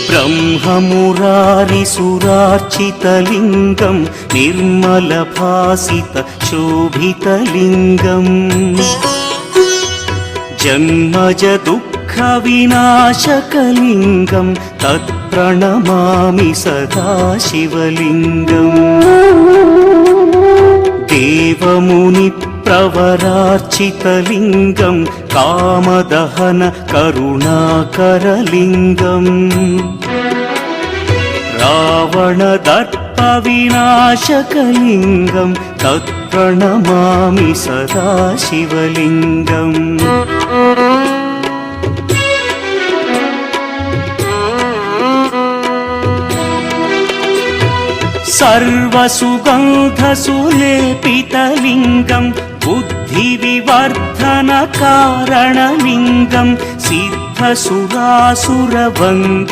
ब्रह्ममुरारिसुरार्चितलिङ्गं निर्मलभासितशोभितलिङ्गम् जन्मज दुःखविनाशकलिङ्गं तत्प्रणमामि सदा शिवलिङ्गम् देवमुनिप्रवरार्चितलिङ्गं कामदहन करुणाकरलिङ्गम् रावणदर्पविनाशकलिङ्गं तत्प्रणमामि सदा शिवलिङ्गम् सर्वसुगन्धसुलेपितलिङ्गं बुद्धिविवर्धनकारणलिङ्गं सिद्धसुरासुरवन्दितलिङ्गम्